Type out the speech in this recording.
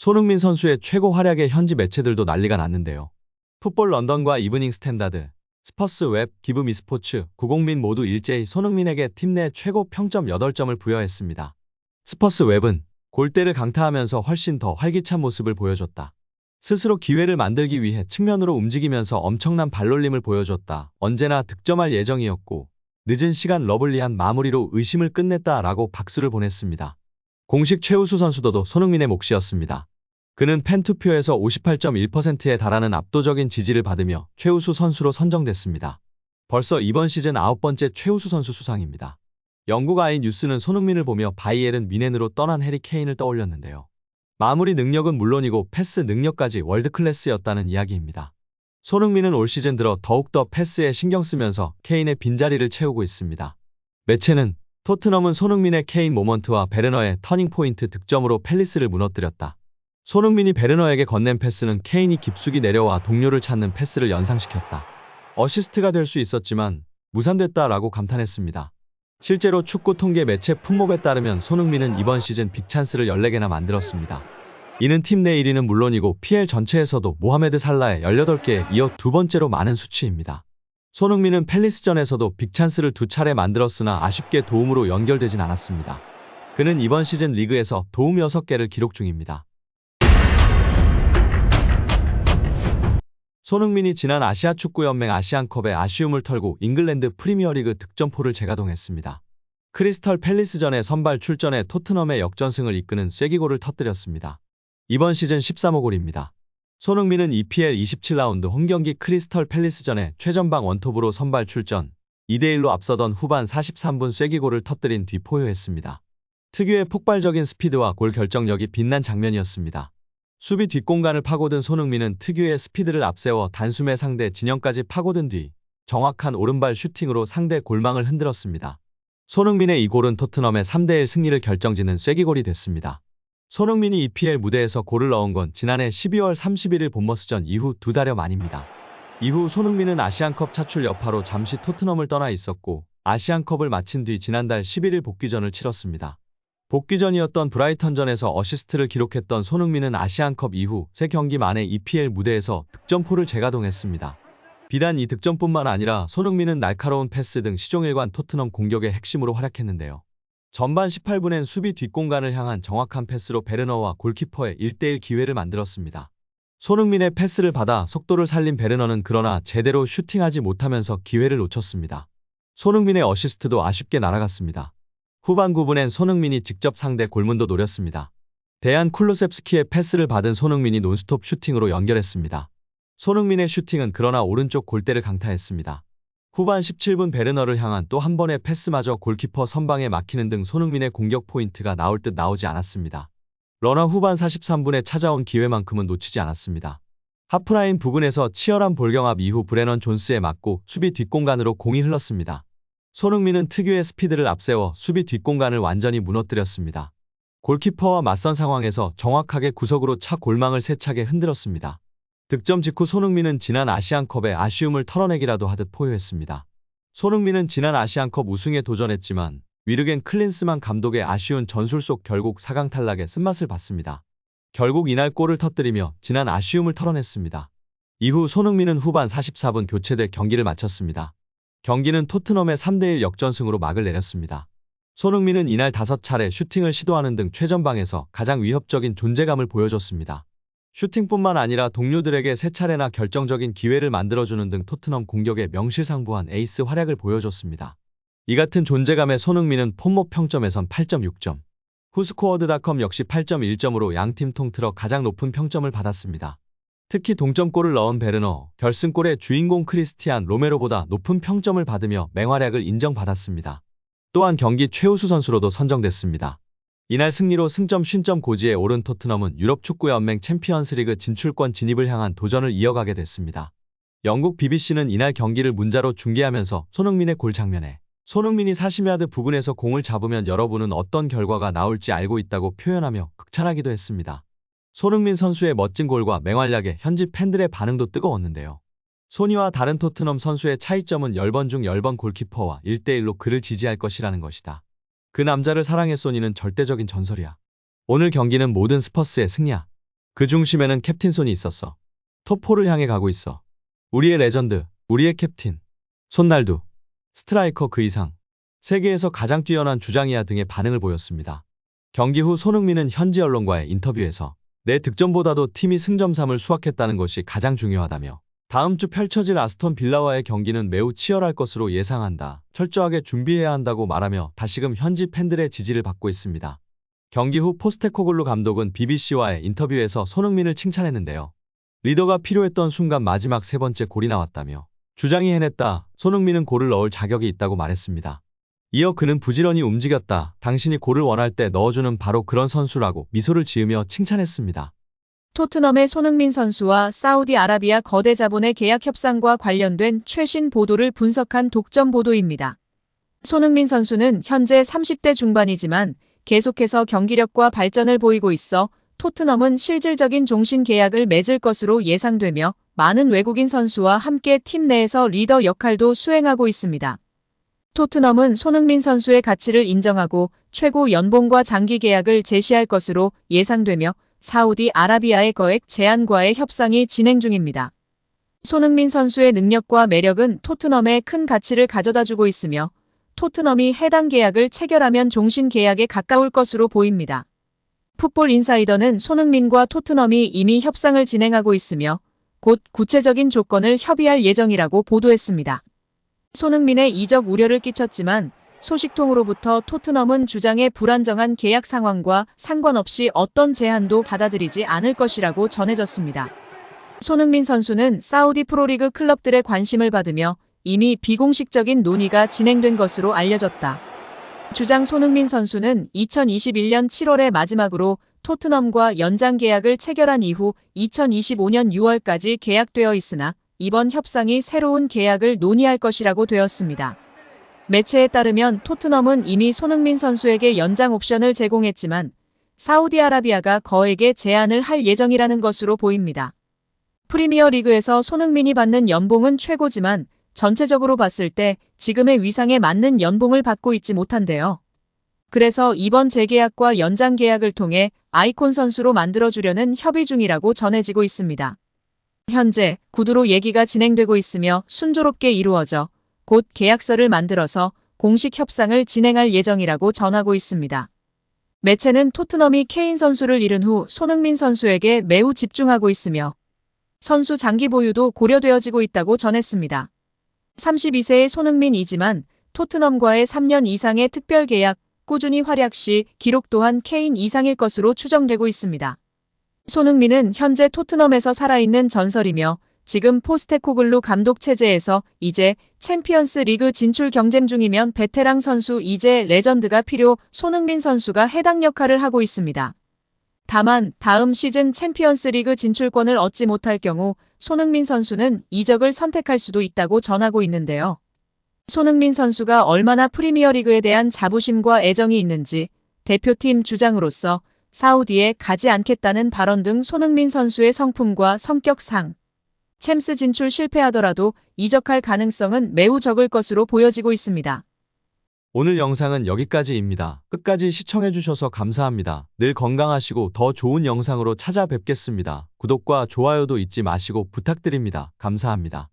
손흥민 선수의 최고 활약에 현지 매체들도 난리가 났는데요. 풋볼 런던과 이브닝 스탠다드, 스퍼스 웹, 기브 미스포츠, 구공민 모두 일제히 손흥민에게 팀 내 최고 평점 8점을 부여했습니다. 스퍼스 웹은 골대를 강타하면서 훨씬 더 활기찬 모습을 보여줬다. 스스로 기회를 만들기 위해 측면으로 움직이면서 엄청난 발놀림을 보여줬다. 언제나 득점할 예정이었고 늦은 시간 러블리한 마무리로 의심을 끝냈다 라고 박수를 보냈습니다. 공식 최우수 선수도도 손흥민의 몫이었습니다. 그는 팬투표에서 58.1%에 달하는 압도적인 지지를 받으며 최우수 선수로 선정됐습니다. 벌써 이번 시즌 9번째 최우수 선수 수상입니다. 영국 아이 뉴스는 손흥민을 보며 바이에른 뮌헨으로 떠난 해리 케인을 떠올렸는데요. 마무리 능력은 물론이고 패스 능력까지 월드클래스였다는 이야기입니다. 손흥민은 올 시즌 들어 더욱더 패스에 신경 쓰면서 케인의 빈자리를 채우고 있습니다. 매체는 토트넘은 손흥민의 케인 모먼트와 베르너의 터닝포인트 득점으로 팰리스를 무너뜨렸다. 손흥민이 베르너에게 건넨 패스는 케인이 깊숙이 내려와 동료를 찾는 패스를 연상시켰다. 어시스트가 될 수 있었지만 무산됐다라고 감탄했습니다. 실제로 축구 통계 매체 풋몹에 따르면 손흥민은 이번 시즌 빅찬스를 14개나 만들었습니다. 이는 팀 내 1위는 물론이고 PL 전체에서도 모하메드 살라의 18개에 이어 두 번째로 많은 수치입니다. 손흥민은 팰리스전에서도 빅찬스를 2차례 만들었으나 아쉽게 도움으로 연결되진 않았습니다. 그는 이번 시즌 리그에서 도움 6개를 기록 중입니다. 손흥민이 지난 아시아축구연맹 아시안컵의 아쉬움을 털고 잉글랜드 프리미어리그 득점포를 재가동했습니다. 크리스털 팰리스전에 선발 출전해 토트넘의 역전승을 이끄는 쐐기골을 터뜨렸습니다. 이번 시즌 13호 골입니다. 손흥민은 EPL 27라운드 홈경기 크리스털 팰리스전에 최전방 원톱으로 선발 출전, 2대1로 앞서던 후반 43분 쐐기골을 터뜨린 뒤 포효했습니다. 특유의 폭발적인 스피드와 골 결정력이 빛난 장면이었습니다. 수비 뒷공간을 파고든 손흥민은 특유의 스피드를 앞세워 단숨에 상대 진영까지 파고든 뒤 정확한 오른발 슈팅으로 상대 골망을 흔들었습니다. 손흥민의 이 골은 토트넘의 3대1 승리를 결정짓는 쐐기골이 됐습니다. 손흥민이 EPL 무대에서 골을 넣은 건 지난해 12월 31일 본머스전 이후 2달여 만입니다. 이후 손흥민은 아시안컵 차출 여파로 잠시 토트넘을 떠나 있었고 아시안컵을 마친 뒤 지난달 11일 복귀전을 치렀습니다. 복귀전이었던 브라이턴전에서 어시스트를 기록했던 손흥민은 아시안컵 이후 3경기 만에 EPL 무대에서 득점포를 재가동했습니다. 비단 이 득점뿐만 아니라 손흥민은 날카로운 패스 등 시종일관 토트넘 공격의 핵심으로 활약했는데요. 전반 18분엔 수비 뒷공간을 향한 정확한 패스로 베르너와 골키퍼의 1대1 기회를 만들었습니다. 손흥민의 패스를 받아 속도를 살린 베르너는 그러나 제대로 슈팅하지 못하면서 기회를 놓쳤습니다. 손흥민의 어시스트도 아쉽게 날아갔습니다. 후반 9분엔 손흥민이 직접 상대 골문도 노렸습니다. 데안 쿨루셉스키의 패스를 받은 손흥민이 논스톱 슈팅으로 연결했습니다. 손흥민의 슈팅은 그러나 오른쪽 골대를 강타했습니다. 후반 17분 베르너를 향한 또 한 번의 패스마저 골키퍼 선방에 막히는 등 손흥민의 공격 포인트가 나올 듯 나오지 않았습니다. 러너 후반 43분에 찾아온 기회만큼은 놓치지 않았습니다. 하프라인 부근에서 치열한 볼경합 이후 브레넌 존스에 맞고 수비 뒷공간으로 공이 흘렀습니다. 손흥민은 특유의 스피드를 앞세워 수비 뒷공간을 완전히 무너뜨렸습니다. 골키퍼와 맞선 상황에서 정확하게 구석으로 차 골망을 세차게 흔들었습니다. 득점 직후 손흥민은 지난 아시안컵의 아쉬움을 털어내기라도 하듯 포효했습니다. 손흥민은 지난 아시안컵 우승에 도전했지만 위르겐 클린스만 감독의 아쉬운 전술 속 결국 4강 탈락의 쓴맛을 봤습니다. 결국 이날 골을 터뜨리며 지난 아쉬움을 털어냈습니다. 이후 손흥민은 후반 44분 교체돼 경기를 마쳤습니다. 경기는 토트넘의 3대1 역전승으로 막을 내렸습니다. 손흥민은 이날 5차례 슈팅을 시도하는 등 최전방에서 가장 위협적인 존재감을 보여줬습니다. 슈팅뿐만 아니라 동료들에게 3차례나 결정적인 기회를 만들어주는 등 토트넘 공격에 명실상부한 에이스 활약을 보여줬습니다. 이 같은 존재감의 손흥민은 폼몹 평점에선 8.6점, 후스코어드닷컴 역시 8.1점으로 양팀 통틀어 가장 높은 평점을 받았습니다. 특히 동점골을 넣은 베르너, 결승골의 주인공 크리스티안 로메로보다 높은 평점을 받으며 맹활약을 인정받았습니다. 또한 경기 최우수 선수로도 선정됐습니다. 이날 승리로 승점 50점 고지에 오른 토트넘은 유럽축구연맹 챔피언스리그 진출권 진입을 향한 도전을 이어가게 됐습니다. 영국 BBC는 이날 경기를 문자로 중계하면서 손흥민의 골 장면에 손흥민이 40야드 부근에서 공을 잡으면 여러분은 어떤 결과가 나올지 알고 있다고 표현하며 극찬하기도 했습니다. 손흥민 선수의 멋진 골과 맹활약에 현지 팬들의 반응도 뜨거웠는데요. 소니와 다른 토트넘 선수의 차이점은 10번 중 10번 골키퍼와 1대1로 그를 지지할 것이라는 것이다. 그 남자를 사랑해 소니는 절대적인 전설이야. 오늘 경기는 모든 스퍼스의 승리야. 그 중심에는 캡틴 손이 있었어. 톱4를 향해 가고 있어. 우리의 레전드, 우리의 캡틴. 손날두. 스트라이커 그 이상. 세계에서 가장 뛰어난 주장이야 등의 반응을 보였습니다. 경기 후 손흥민은 현지 언론과의 인터뷰에서 내 득점보다도 팀이 승점삼을 수확했다는 것이 가장 중요하다며 다음 주 펼쳐질 아스톤 빌라와의 경기는 매우 치열할 것으로 예상한다. 철저하게 준비해야 한다고 말하며 다시금 현지 팬들의 지지를 받고 있습니다. 경기 후 포스테코글루 감독은 BBC와의 인터뷰에서 손흥민을 칭찬했는데요. 리더가 필요했던 순간 마지막 세 번째 골이 나왔다며 주장이 해냈다. 손흥민은 골을 넣을 자격이 있다고 말했습니다. 이어 그는 부지런히 움직였다. 당신이 골을 원할 때 넣어주는 바로 그런 선수라고 미소를 지으며 칭찬했습니다. 토트넘의 손흥민 선수와 사우디아라비아 거대 자본의 계약 협상과 관련된 최신 보도를 분석한 독점 보도입니다. 손흥민 선수는 현재 30대 중반이지만 계속해서 경기력과 발전을 보이고 있어 토트넘은 실질적인 종신 계약을 맺을 것으로 예상되며 많은 외국인 선수와 함께 팀 내에서 리더 역할도 수행하고 있습니다. 토트넘은 손흥민 선수의 가치를 인정하고 최고 연봉과 장기 계약을 제시할 것으로 예상되며 사우디아라비아의 거액 제안과의 협상이 진행 중입니다. 손흥민 선수의 능력과 매력은 토트넘에 큰 가치를 가져다주고 있으며 토트넘이 해당 계약을 체결하면 종신 계약에 가까울 것으로 보입니다. 풋볼 인사이더는 손흥민과 토트넘이 이미 협상을 진행하고 있으며 곧 구체적인 조건을 협의할 예정이라고 보도했습니다. 손흥민의 이적 우려를 끼쳤지만 소식통으로부터 토트넘은 주장의 불안정한 계약 상황과 상관없이 어떤 제안도 받아들이지 않을 것이라고 전해졌습니다. 손흥민 선수는 사우디 프로리그 클럽들의 관심을 받으며 이미 비공식적인 논의가 진행된 것으로 알려졌다. 주장 손흥민 선수는 2021년 7월에 마지막으로 토트넘과 연장 계약을 체결한 이후 2025년 6월까지 계약되어 있으나 이번 협상이 새로운 계약을 논의할 것이라고 되었습니다. 매체에 따르면 토트넘은 이미 손흥민 선수에게 연장 옵션을 제공했지만 사우디아라비아가 거액의 제안을 할 예정이라는 것으로 보입니다. 프리미어리그에서 손흥민이 받는 연봉은 최고지만 전체적으로 봤을 때 지금의 위상에 맞는 연봉을 받고 있지 못한데요. 그래서 이번 재계약과 연장 계약을 통해 아이콘 선수로 만들어주려는 협의 중이라고 전해지고 있습니다. 현재 구두로 얘기가 진행되고 있으며 순조롭게 이루어져 곧 계약서를 만들어서 공식 협상을 진행할 예정이라고 전하고 있습니다. 매체는 토트넘이 케인 선수를 잃은 후 손흥민 선수에게 매우 집중하고 있으며 선수 장기 보유도 고려되어지고 있다고 전했습니다. 32세의 손흥민이지만 토트넘과의 3년 이상의 특별 계약, 꾸준히 활약 시 기록 또한 케인 이상일 것으로 추정되고 있습니다. 손흥민은 현재 토트넘에서 살아있는 전설이며 지금 포스테코글루 감독 체제에서 이제 챔피언스 리그 진출 경쟁 중이면 베테랑 선수 이제 레전드가 필요 손흥민 선수가 해당 역할을 하고 있습니다. 다만 다음 시즌 챔피언스 리그 진출권을 얻지 못할 경우 손흥민 선수는 이적을 선택할 수도 있다고 전하고 있는데요. 손흥민 선수가 얼마나 프리미어리그에 대한 자부심과 애정이 있는지 대표팀 주장으로서 사우디에 가지 않겠다는 발언 등 손흥민 선수의 성품과 성격상 챔스 진출 실패하더라도 이적할 가능성은 매우 적을 것으로 보여지고 있습니다. 오늘 영상은 여기까지입니다. 끝까지 시청해주셔서 감사합니다. 늘 건강하시고 더 좋은 영상으로 찾아뵙겠습니다. 구독과 좋아요도 잊지 마시고 부탁드립니다. 감사합니다.